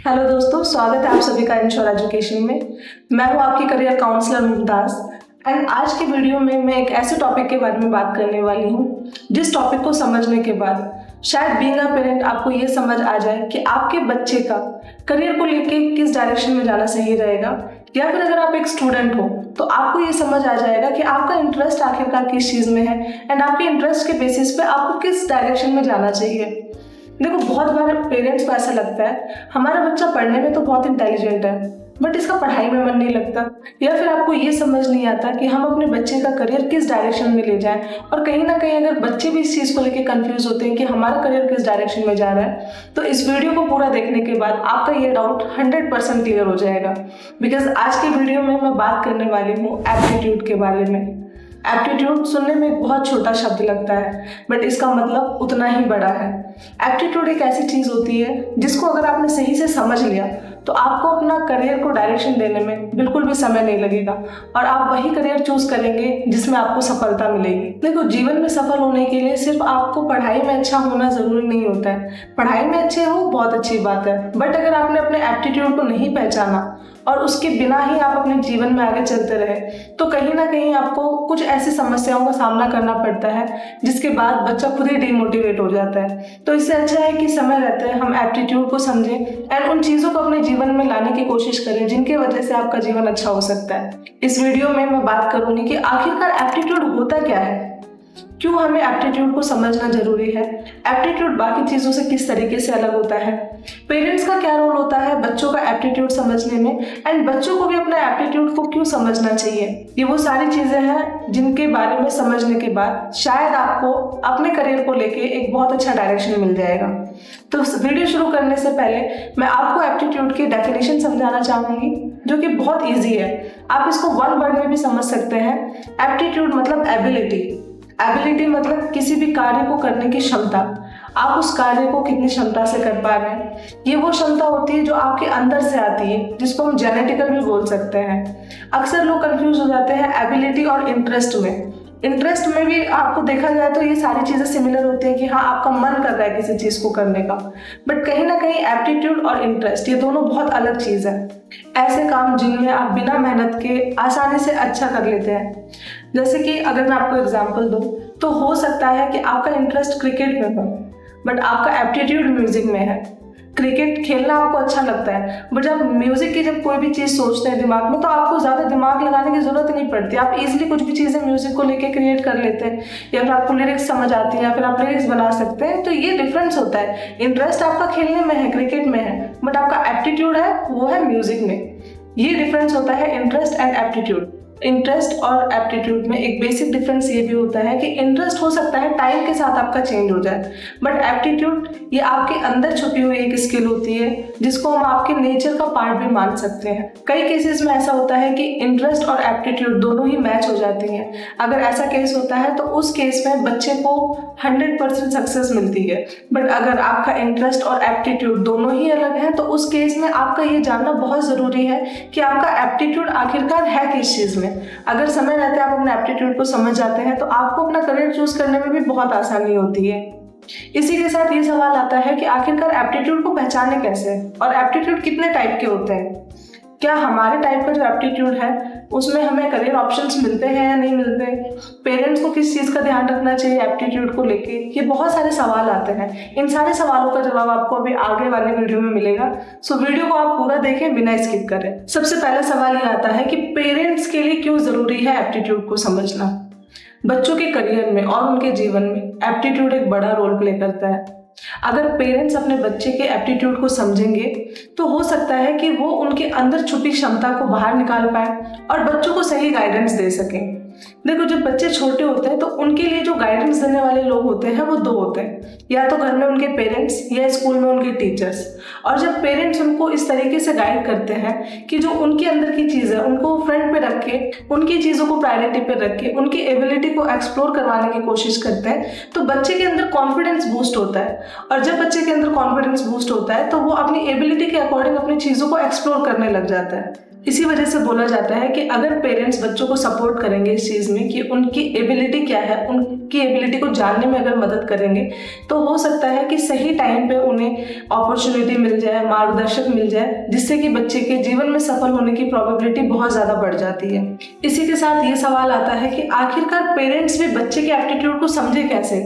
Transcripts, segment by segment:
Hello दोस्तों, स्वागत है आप सभी का इंश्योर एजुकेशन में। मैं हूं आपकी करियर काउंसलर मुमताज एंड आज के वीडियो में मैं एक ऐसे टॉपिक के बारे में बात करने वाली हूं जिस टॉपिक को समझने के बाद शायद बीइंग अ पेरेंट आपको ये समझ आ जाए कि आपके बच्चे का करियर को लेके किस डायरेक्शन में जाना सही रहेगा, या फिर अगर आप एक स्टूडेंट हो तो आपको ये समझ आ जाएगा कि आपका इंटरेस्ट आखिरकार किस चीज़ में है एंड आपके इंटरेस्ट के बेसिस पे आपको किस डायरेक्शन में जाना चाहिए। देखो, बहुत बार पेरेंट्स को ऐसा लगता है हमारा बच्चा पढ़ने में तो बहुत इंटेलिजेंट है बट इसका पढ़ाई में मन नहीं लगता, या फिर आपको ये समझ नहीं आता कि हम अपने बच्चे का करियर किस डायरेक्शन में ले जाएं। और कहीं ना कहीं अगर बच्चे भी इस चीज़ को लेकर कंफ्यूज होते हैं कि हमारा करियर किस डायरेक्शन में जा रहा है, तो इस वीडियो को पूरा देखने के बाद आपका ये डाउट 100% क्लियर हो जाएगा। बिकॉज आज के वीडियो में मैं बात करने वाली हूँ एप्टीट्यूड के बारे में। एप्टीट्यूड सुनने में एक बहुत छोटा शब्द लगता है बट इसका मतलब उतना ही बड़ा है। एप्टीट्यूड एक ऐसी चीज़ होती है जिसको अगर आपने सही से समझ लिया तो आपको अपना करियर को डायरेक्शन देने में बिल्कुल भी समय नहीं लगेगा और आप वही करियर चूज करेंगे जिसमें आपको सफलता मिलेगी। देखो, जीवन में सफल होने के लिए सिर्फ आपको पढ़ाई में अच्छा होना जरूरी नहीं होता है। पढ़ाई में अच्छे हो बहुत अच्छी बात है, बट अगर आपने अपने एप्टीट्यूड को नहीं पहचाना और उसके बिना ही आप अपने जीवन में आगे चलते रहे तो कहीं ना कहीं आपको कुछ ऐसी समस्याओं का सामना करना पड़ता है जिसके बाद बच्चा खुद ही डिमोटिवेट हो जाता है। तो इससे अच्छा है कि समय रहते हम एप्टीट्यूड को समझें एंड उन चीज़ों को अपने जीवन में लाने की कोशिश करें जिनकी वजह से आपका जीवन अच्छा हो सकता है। इस वीडियो में मैं बात करूँगी कि आखिरकार एप्टीट्यूड होता क्या है, क्यों हमें एप्टीट्यूड को समझना जरूरी है, एप्टीट्यूड बाकी चीज़ों से किस तरीके से अलग होता है, पेरेंट्स का क्या रोल होता है बच्चों का एप्टीट्यूड समझने में एंड बच्चों को भी अपना एप्टीट्यूड को क्यों समझना चाहिए। ये वो सारी चीज़ें हैं जिनके बारे में समझने के बाद शायद आपको अपने करियर को लेके एक बहुत अच्छा डायरेक्शन मिल जाएगा। तो वीडियो शुरू करने से पहले मैं आपको एप्टीट्यूड की डेफिनेशन समझाना चाहूँगी जो कि बहुत ईजी है। आप इसको वन वर्ड में भी समझ सकते हैं। एप्टीट्यूड मतलब एबिलिटी। एबिलिटी मतलब किसी भी कार्य को करने की क्षमता। आप उस कार्य को कितनी क्षमता से कर पा रहे हैं, ये वो क्षमता होती है जो आपके अंदर से आती है, जिसको हम जेनेटिकल भी बोल सकते हैं। अक्सर लोग कंफ्यूज हो जाते हैं एबिलिटी और इंटरेस्ट में। इंटरेस्ट में भी आपको देखा जाए तो ये सारी चीज़ें सिमिलर होती हैं कि हाँ, आपका मन कर रहा है किसी चीज़ को करने का, बट कहीं ना कहीं एप्टीट्यूड और इंटरेस्ट ये दोनों बहुत अलग चीज़ है। ऐसे काम जिनमें आप बिना मेहनत के आसानी से अच्छा कर लेते हैं, जैसे कि अगर मैं आपको एग्जांपल दूं तो हो सकता है कि आपका इंटरेस्ट क्रिकेट में हो बट आपका एप्टीट्यूड म्यूजिक में है। क्रिकेट खेलना आपको अच्छा लगता है बट जब म्यूजिक की जब कोई भी चीज़ सोचते हैं दिमाग में तो आपको ज़्यादा दिमाग लगाने की ज़रूरत नहीं पड़ती। आप इजीली कुछ भी चीज़ें म्यूजिक को लेके क्रिएट कर लेते हैं, या फिर आपको लिरिक्स समझ आती है या फिर आप लिरिक्स बना सकते हैं। तो ये डिफरेंस होता है। इंटरेस्ट आपका खेलने में है, क्रिकेट में है, बट आपका एप्टीट्यूड है वो है म्यूजिक में। ये डिफरेंस होता है इंटरेस्ट एंड एप्टीट्यूड। इंटरेस्ट और एप्टीट्यूड में एक बेसिक डिफरेंस ये भी होता है कि इंटरेस्ट हो सकता है टाइम के साथ आपका चेंज हो जाए, बट एप्टीट्यूड ये आपके अंदर छुपी हुई एक स्किल होती है जिसको हम आपके नेचर का पार्ट भी मान सकते हैं। कई केसेस में ऐसा होता है कि इंटरेस्ट और एप्टीट्यूड दोनों ही मैच हो जाती हैं। अगर ऐसा केस होता है तो उस केस में बच्चे को 100% सक्सेस मिलती है, बट अगर आपका इंटरेस्ट और एप्टीट्यूड दोनों ही अलग हैं तो उस केस में आपका ये जानना बहुत ज़रूरी है कि आपका एप्टीट्यूड आखिरकार है किस चीज़ में। अगर समय रहते आप अपने एप्टीट्यूड को समझ जाते हैं तो आपको अपना करियर चूज करने में भी बहुत आसानी होती है। इसी के साथ ये सवाल आता है कि आखिरकार एप्टीट्यूड को पहचाने कैसे और एप्टीट्यूड कितने टाइप के होते हैं। क्या हमारे टाइप का जो एप्टीट्यूड है उसमें हमें करियर ऑप्शंस मिलते हैं या नहीं मिलते, पेरेंट्स को किस चीज़ का ध्यान रखना चाहिए एप्टीट्यूड को लेके, ये बहुत सारे सवाल आते हैं। इन सारे सवालों का जवाब आपको अभी आगे वाले वीडियो में मिलेगा, सो वीडियो को आप पूरा देखें बिना स्किप करें। सबसे पहला सवाल ये आता है कि पेरेंट्स के लिए क्यों ज़रूरी है एप्टीट्यूड को समझना। बच्चों के करियर में और उनके जीवन में एप्टीट्यूड एक बड़ा रोल प्ले करता है। अगर पेरेंट्स अपने बच्चे के एप्टीट्यूड को समझेंगे तो हो सकता है कि वो उनके अंदर छुपी क्षमता को बाहर निकाल पाए और बच्चों को सही गाइडेंस दे सकें। देखो, जब बच्चे छोटे होते हैं तो उनके लिए जो गाइडेंस देने वाले लोग होते हैं वो दो होते हैं, या तो घर में उनके पेरेंट्स या स्कूल में उनके टीचर्स। और जब पेरेंट्स उनको इस तरीके से गाइड करते हैं कि जो उनके अंदर की चीज़ है उनको फ्रंट पे रख के, उनकी चीज़ों को प्रायोरिटी पे रख के, उनकी एबिलिटी को एक्सप्लोर करवाने की कोशिश करते हैं, तो बच्चे के अंदर कॉन्फिडेंस बूस्ट होता है। और जब बच्चे के अंदर कॉन्फिडेंस बूस्ट होता है तो वो अपनी एबिलिटी के अकॉर्डिंग अपनी चीज़ों को एक्सप्लोर करने लग जाता है। इसी वजह से बोला जाता है कि अगर पेरेंट्स बच्चों को सपोर्ट करेंगे इस चीज़ में में कि उनकी एबिलिटी क्या है, उनकी एबिलिटी को जानने में अगर मदद करेंगे तो हो सकता है कि सही टाइम पे उन्हें अपॉर्चुनिटी मिल जाए, मार्गदर्शक मिल जाए, जिससे कि बच्चे के जीवन में सफल होने की प्रोबेबिलिटी बहुत ज़्यादा बढ़ जाती है। इसी के साथ ये सवाल आता है कि आखिरकार पेरेंट्स भी बच्चे के एप्टीट्यूड को समझे कैसे,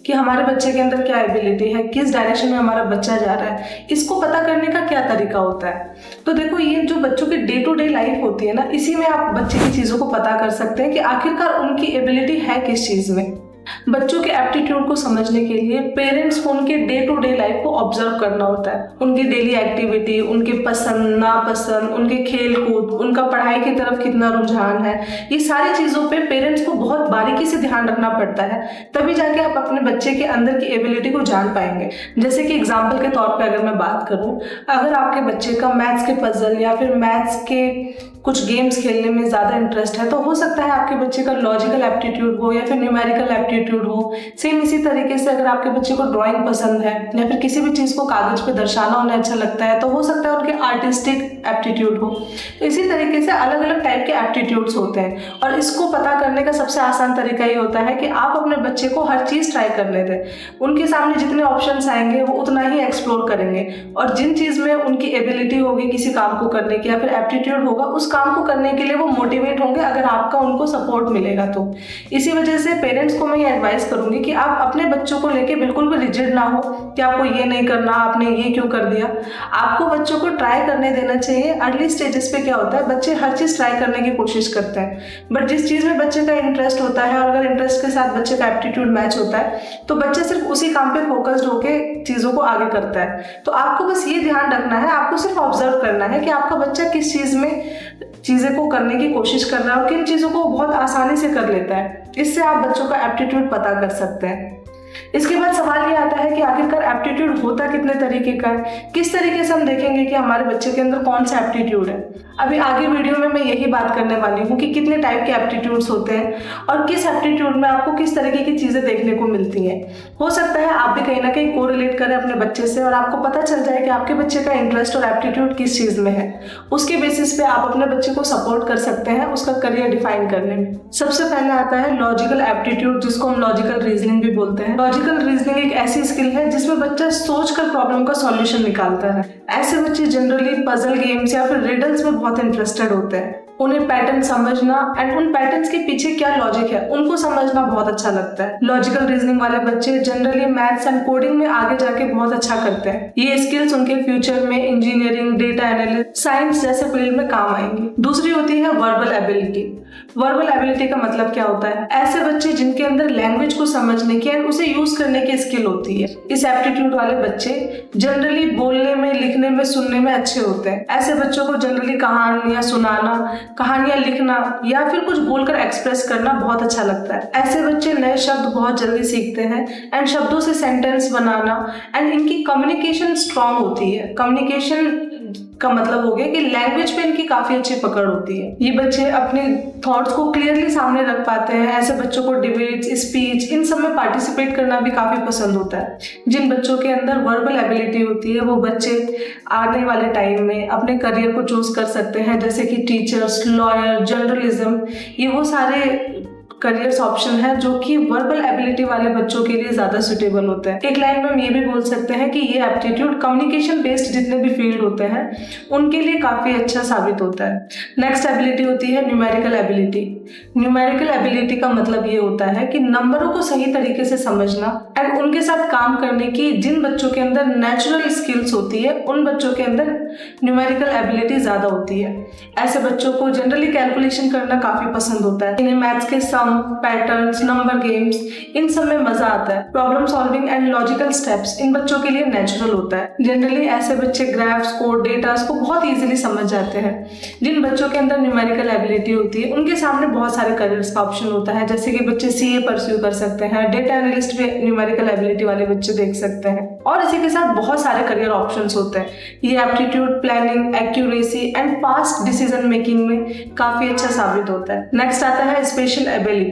कि हमारे बच्चे के अंदर क्या एबिलिटी है, किस डायरेक्शन में हमारा बच्चा जा रहा है, इसको पता करने का क्या तरीका होता है। तो देखो, ये जो बच्चों की डे टू डे लाइफ होती है ना, इसी में आप बच्चे की चीज़ों को पता कर सकते हैं कि आखिरकार उनकी एबिलिटी है किस चीज़ में। बच्चों के एप्टीट्यूड को समझने के लिए पेरेंट्स को उनके डे टू डे लाइफ को ऑब्जर्व करना होता है। उनकी डेली एक्टिविटी, उनके पसंद नापसंद, उनके खेल कूद, उनका पढ़ाई की तरफ कितना रुझान है, ये सारी चीज़ों पे पेरेंट्स को बहुत बारीकी से ध्यान रखना पड़ता है, तभी जाके आप अपने बच्चे के अंदर की एबिलिटी को जान पाएंगे। जैसे कि एग्जाम्पल के तौर पर अगर मैं बात करूँ, अगर आपके बच्चे का मैथ्स के पजल या फिर मैथ्स के कुछ गेम्स खेलने में ज़्यादा इंटरेस्ट है, तो हो सकता है आपके बच्चे का लॉजिकल एप्टीट्यूड हो या फिर न्यूमेरिकल एप्टीट्यूड हो। सेम इसी तरीके से अगर आपके बच्चे को ड्राइंग पसंद है या फिर किसी भी चीज़ को कागज़ पे दर्शाना उन्हें अच्छा लगता है, तो हो सकता है उनके आर्टिस्टिक एप्टीट्यूड हो। तो इसी तरीके से अलग अलग टाइप के एप्टीट्यूड्स होते हैं, और इसको पता करने का सबसे आसान तरीका ये होता है कि आप अपने बच्चे को हर चीज़ ट्राई करने दें। उनके सामने जितने ऑप्शंस आएंगे वो उतना ही एक्सप्लोर करेंगे, और जिन चीज़ में उनकी एबिलिटी होगी किसी काम को करने की या फिर एप्टीट्यूड होगा, उस काम को करने के लिए वो मोटिवेट होंगे अगर आपका उनको सपोर्ट मिलेगा तो। इसी वजह से पेरेंट्स को मैं ये एडवाइस करूंगी कि आप अपने बच्चों को लेके बिल्कुल भी रिजिड ना हो कि आपको ये नहीं करना, आपने ये क्यों कर दिया। आपको बच्चों को ट्राई करने देना चाहिए। अर्ली स्टेजेस पे क्या होता है, बच्चे हर चीज़ ट्राई करने की कोशिश करते हैं, बट जिस चीज़ में बच्चे का इंटरेस्ट होता है और अगर इंटरेस्ट के साथ बच्चे का एप्टीट्यूड मैच होता है तो बच्चा सिर्फ उसी काम पे फोकस्ड होकर चीज़ों को आगे करता है। तो आपको बस ये ध्यान रखना है, आपको सिर्फ ऑब्जर्व करना है कि आपका बच्चा किस चीज़ में चीज़ें को करने की कोशिश कर रहा है और किन चीज़ों को बहुत आसानी से कर लेता है। इससे आप बच्चों का एप्टीट्यूड पता कर सकते हैं। इसके बाद सवाल ये आता है कि आखिरकार एप्टीट्यूड होता कितने तरीके का है, किस तरीके से हम देखेंगे कि हमारे बच्चे के अंदर कौन सा एप्टीट्यूड है। अभी आगे वीडियो में मैं यही बात करने वाली हूँ कि कितने टाइप के एप्टीट्यूड्स होते हैं और किस एप्टीट्यूड में आपको किस तरीके की चीज़ें देखने को मिलती हैं। हो सकता है आप भी कहीं ना कहीं कोरिलेट करें अपने बच्चे से और आपको पता चल जाए कि आपके बच्चे का इंटरेस्ट और एप्टीट्यूड किस चीज़ में है। उसके बेसिस पे आप अपने बच्चे को सपोर्ट कर सकते हैं उसका करियर डिफाइन करने में। सबसे पहले आता है लॉजिकल एप्टीट्यूड, जिसको हम लॉजिकल रीजनिंग भी बोलते हैं। लॉजिकल रीजनिंग एक ऐसी स्किल है जिसमें बच्चा सोचकर प्रॉब्लम का सॉल्यूशन निकालता है। ऐसे बच्चे जनरली पजल गेम्स या फिर रिडल्स में बहुत इंटरेस्टेड होते हैं। उन्हें पैटर्न समझना एंड उन पैटर्न्स के पीछे क्या लॉजिक है उनको समझना बहुत अच्छा लगता है। लॉजिकल रीजनिंग वाले बच्चे जनरली मैथ्स एंड कोडिंग में आगे जाके बहुत अच्छा करते हैं। ये स्किल्स उनके फ्यूचर में इंजीनियरिंग, डेटा एनालिस्ट, साइंस जैसे फील्ड में काम आएंगी। दूसरी होती है वर्बल एबिलिटी। वर्बल एबिलिटी का मतलब क्या होता है, ऐसे बच्चे जिनके अंदर लैंग्वेज को समझने की एंड उसे यूज करने की स्किल होती है। इस एप्टीट्यूड वाले बच्चे जनरली बोलने में, लिखने में, सुनने में अच्छे होते हैं। ऐसे बच्चों को जनरली कहानियां सुनाना, कहानियां लिखना या फिर कुछ बोलकर एक्सप्रेस करना बहुत अच्छा लगता है। ऐसे बच्चे नए शब्द बहुत जल्दी सीखते हैं एंड शब्दों से सेंटेंस बनाना एंड इनकी कम्युनिकेशन स्ट्रांग होती है। कम्युनिकेशन का मतलब हो गया कि लैंग्वेज पे इनकी काफी अच्छी पकड़ होती है। ये बच्चे अपने थॉट्स को क्लियरली सामने रख पाते हैं। ऐसे बच्चों को डिबेट्स, स्पीच, इन सब में पार्टिसिपेट करना भी काफी पसंद होता है। जिन बच्चों के अंदर वर्बल एबिलिटी होती है वो बच्चे आने वाले टाइम में अपने करियर को चूज कर सकते हैं, जैसे कि टीचर्स, लॉयर, जर्नलिज्म। ये वो सारे करियर्स ऑप्शन है जो कि वर्बल एबिलिटी वाले बच्चों के लिए ज्यादा सुटेबल होता है। एक लाइन में हम ये भी बोल सकते हैं कि ये एप्टीट्यूड कम्युनिकेशन बेस्ड जितने भी फील्ड होते हैं उनके लिए काफी अच्छा साबित होता है। नेक्स्ट एबिलिटी होती है न्यूमेरिकल एबिलिटी। न्यूमेरिकल एबिलिटी का मतलब ये होता है कि नंबरों को सही तरीके से समझना एंड उनके साथ काम करने की जिन बच्चों के अंदर नेचुरल स्किल्स होती है उन बच्चों के अंदर न्यूमेरिकल एबिलिटी ज्यादा होती है। ऐसे बच्चों को जनरली कैलकुलेशन करना काफी पसंद होता है। इन्हें मैथ्स के सम, पैटर्न्स, नंबर गेम्स, इन सब में मजा आता है। Problem solving and logical steps in बच्चों के लिए नेचुरल होता है। जनरली ऐसे बच्चे ग्राफ्स, कोड, डेटास को बहुत इजीली समझ जाते हैं। जिन बच्चों के अंदर न्यूमेरिकल एबिलिटी होती है उनके सामने बहुत सारे करियर्स का ऑप्शन होता है, जैसे कि बच्चे सीए परस्यू कर सकते हैं, डेटा एनालिस्ट भी न्यूमेरिकल एबिलिटी वाले बच्चे देख सकते हैं, और इसी के साथ बहुत सारे करियर ऑप्शंस होते हैं। ये aptitude planning, accuracy and fast decision making में काफी अच्छा साबित होता है। नेक्स्ट आता है स्पेशल एबिलिटी।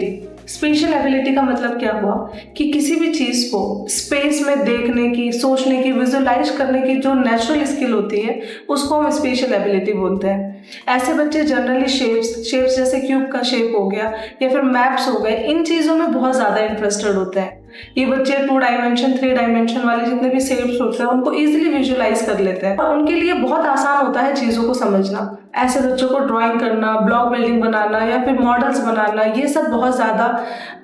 स्पेशल एबिलिटी का मतलब क्या हुआ कि किसी भी चीज़ को स्पेस में देखने की, सोचने की, विजुअलाइज करने की जो नेचुरल स्किल होती है उसको हम स्पेशल एबिलिटी बोलते हैं। ऐसे बच्चे जनरली शेप्स जैसे क्यूब का शेप हो गया या फिर मैप्स हो गए, इन चीज़ों में बहुत ज़्यादा इंटरेस्टेड होते हैं। ये बच्चे 2 डायमेंशन 3 डायमेंशन वाले जितने भी शेप्स होते हैं उनको इजीली विजुअलाइज कर लेते हैं और उनके लिए बहुत आसान होता है चीज़ों को समझना। ऐसे बच्चों को ड्राइंग करना, ब्लॉक बिल्डिंग बनाना या फिर मॉडल्स बनाना, ये सब बहुत ज़्यादा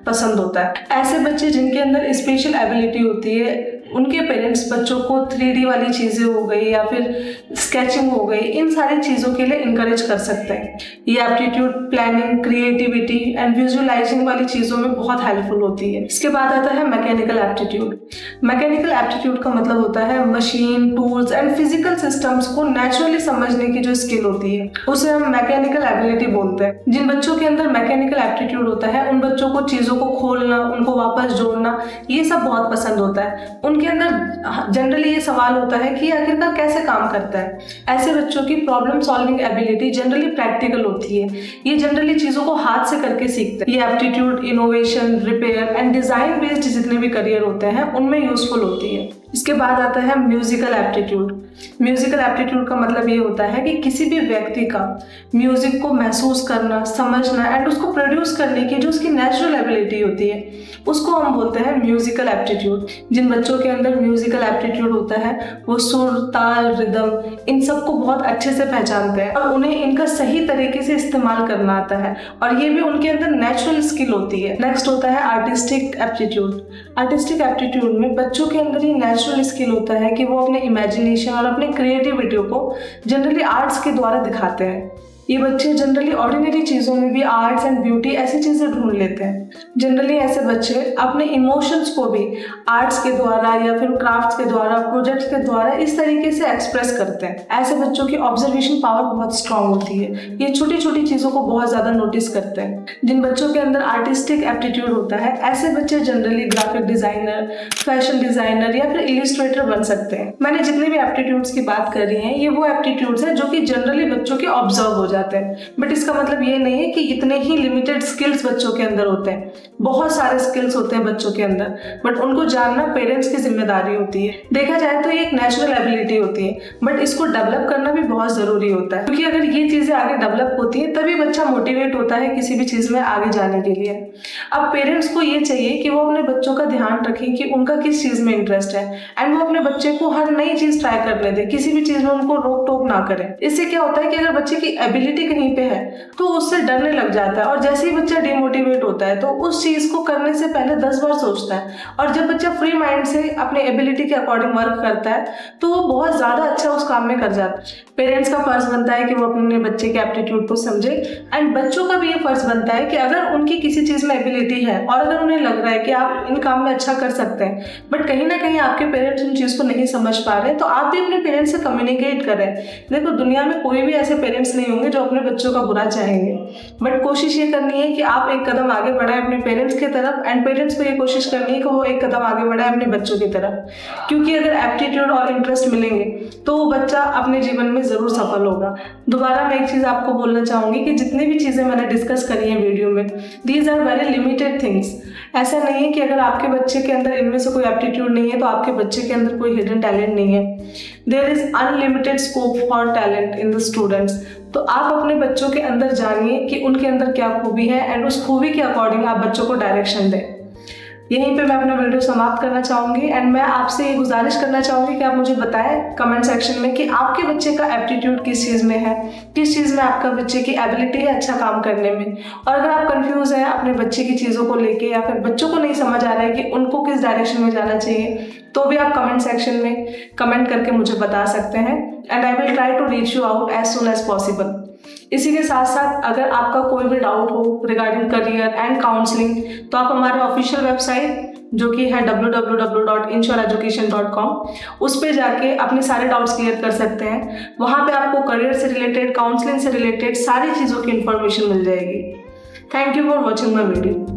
पसंद होता है। ऐसे बच्चे जिनके अंदर स्पेशल एबिलिटी होती है, उनके पेरेंट्स बच्चों को 3D वाली चीज़ें हो गई या फिर स्केचिंग हो गई, इन सारी चीज़ों के लिए इनकरेज कर सकते हैं। ये aptitude planning, creativity and visualising वाली चीज़ों में बहुत हेल्पफुल होती है। इसके बाद आता है मैकेनिकल एप्टीट्यूड। मैकेनिकल एप्टीट्यूड का मतलब होता है machine, tools and physical systems को नेचुरली समझने की जो स्किल होती है उसे हम मैकेनिकल एबिलिटी बोलते हैं। जिन बच्चों के अंदर मैकेनिकल एप्टीट्यूड होता है उन बच्चों को चीज़ों को खोलना, उनको वापस जोड़ना, ये सब बहुत पसंद होता है। उनके अंदर जनरली ये सवाल होता है कि आखिरकार कैसे काम करता है। ऐसे बच्चों की problem solving ability generally practical होती है। ये जनरली चीज़ों को हाथ से करके सीखते हैं। ये aptitude innovation, repair and design based जितने भी करियर होते हैं उनमें यूजफुल होती है। इसके बाद आता है म्यूजिकल एप्टीट्यूड। म्यूजिकल एप्टीट्यूड का मतलब ये होता है कि किसी भी व्यक्ति का म्यूजिक को महसूस करना, समझना एंड उसको प्रोड्यूस करने की जो उसकी नेचुरल एबिलिटी होती है उसको हम बोलते हैं म्यूजिकल एप्टीट्यूड। जिन बच्चों के अंदर म्यूजिकल एप्टीट्यूड होता है वो सुर, ताल, रिदम इन सबको बहुत अच्छे से पहचानते हैं और उन्हें इनका सही तरीके से इस्तेमाल करना आता है और ये भी उनके अंदर नेचुरल स्किल होती है। नेक्स्ट होता है आर्टिस्टिक एप्टीट्यूड। आर्टिस्टिक एप्टीट्यूड में बच्चों के अंदर ही नेचुरल स्किल होता है कि वो अपने इमेजिनेशन और अपने क्रिएटिविटी को जनरली आर्ट्स के द्वारा दिखाते हैं। ये बच्चे जनरली ऑर्डिनरी चीज़ों में भी आर्ट्स एंड ब्यूटी ऐसी चीज़ें ढूंढ लेते हैं। जनरली ऐसे बच्चे अपने इमोशंस को भी आर्ट्स के द्वारा या फिर क्राफ्ट्स के द्वारा, प्रोजेक्ट्स के द्वारा इस तरीके से एक्सप्रेस करते हैं। ऐसे बच्चों की ऑब्जर्वेशन पावर बहुत स्ट्रांग होती है। ये छोटी छोटी चीज़ों को बहुत ज़्यादा नोटिस करते हैं। जिन बच्चों के अंदर आर्टिस्टिक एप्टीट्यूड होता है ऐसे बच्चे generally graphic designer, fashion designer या फिर इलिस्ट्रेटर बन सकते हैं। मैंने जितने भी एप्टीट्यूड्स की बात कर रही हैं ये वो एप्टीट्यूड्स हैं जो कि जनरली बच्चों के ऑब्जर्व हो जाते हैं। बट इसका मतलब ये नहीं है कि इतने ही लिमिटेड स्किल्स बच्चों के अंदर होते हैं। बहुत सारे स्किल्स होते हैं बच्चों के अंदर, बट उनको जानना पेरेंट्स की जिम्मेदारी होती है। देखा जाए तो ये एक नेचुरल एबिलिटी होती है बट इसको डेवलप करना भी बहुत ज़रूरी होता है, क्योंकि अगर ये चीज़ें आगे डेवलप होती हैं तभी बच्चा मोटिवेट होता है किसी भी चीज़ में आगे जाने के लिए। अब पेरेंट्स को ये चाहिए कि वो अपने बच्चों का ध्यान रखें कि उनका किस चीज़ में इंटरेस्ट है एंड वो अपने बच्चे को हर नई चीज़ ट्राई करने दें, किसी भी चीज़ में उनको रोक टोक ना करें। इससे क्या होता है कि अगर बच्चे की एबिलिटी कहीं पे है तो उससे डरने लग जाता है और जैसे ही बच्चा डिमोटिवेट होता है तो उस चीज़ को करने से पहले 10 बार सोचता है। और जब बच्चा फ्री माइंड से अपने एबिलिटी के अकॉर्डिंग वर्क करता है तो वो बहुत ज़्यादा अच्छा उस काम में कर जाता है। पेरेंट्स का फर्ज बनता है कि वो अपने बच्चे के एप्टीट्यूड को समझे एंड बच्चों का भी ये फर्ज बनता है कि अगर उनकी किसी चीज़ में एबिलिटी है और अगर उन्हें लग रहा है कि आप इन काम में अच्छा कर सकते हैं बट कहीं ना कहीं आपके पेरेंट्स उन चीज़ को नहीं समझ पा रहे, तो आप भी अपने पेरेंट्स से कम्युनिकेट करें। देखो, दुनिया में कोई भी ऐसे पेरेंट्स नहीं होंगे जो अपने बच्चों का बुरा चाहेंगे, बट कोशिश ये करनी है कि आप एक कदम आगे बढ़ाएं अपने पेरेंट्स की तरफ एंड पेरेंट्स को ये कोशिश करनी है कि वो एक कदम आगे बढ़ाएं अपने बच्चों की तरफ, क्योंकि अगर एप्टीट्यूड और इंटरेस्ट मिलेंगे तो वो बच्चा अपने जीवन में ज़रूर सफल होगा। दोबारा मैं एक चीज़ आपको बोलना चाहूँगी कि जितनी भी चीज़ें मैंने डिस्कस करी हैं वीडियो में, these are very limited things. ऐसा नहीं है कि अगर आपके बच्चे के अंदर इनमें से कोई एप्टीट्यूड नहीं है तो आपके बच्चे के अंदर कोई हिडन टैलेंट नहीं है। There is unlimited scope for talent in the students. तो आप अपने बच्चों के अंदर जानिए कि उनके अंदर क्या खूबी है एंड उस खूबी के अकॉर्डिंग आप बच्चों को डायरेक्शन दें। यहीं पे मैं अपना वीडियो समाप्त करना चाहूँगी एंड मैं आपसे ये गुजारिश करना चाहूँगी कि आप मुझे बताएं कमेंट सेक्शन में कि आपके बच्चे का एप्टीट्यूड किस चीज़ में है, किस चीज़ में आपका बच्चे की एबिलिटी है अच्छा काम करने में। और अगर आप कंफ्यूज हैं अपने बच्चे की चीज़ों को लेके या फिर बच्चों को नहीं समझ आ रहा है कि उनको किस डायरेक्शन में जाना चाहिए, तो भी आप कमेंट सेक्शन में कमेंट करके मुझे बता सकते हैं and I will try to reach you out as soon as possible. इसी के साथ साथ अगर आपका कोई भी डाउट हो रिगार्डिंग करियर एंड काउंसलिंग तो आप हमारे ऑफिशियल वेबसाइट जो कि है www.insureeducation.com उस पे जाके अपने सारे डाउट्स क्लियर कर सकते हैं। वहाँ पे आपको करियर से रिलेटेड, काउंसलिंग से रिलेटेड सारी चीज़ों की इन्फॉर्मेशन मिल जाएगी। Thank you for watching my video.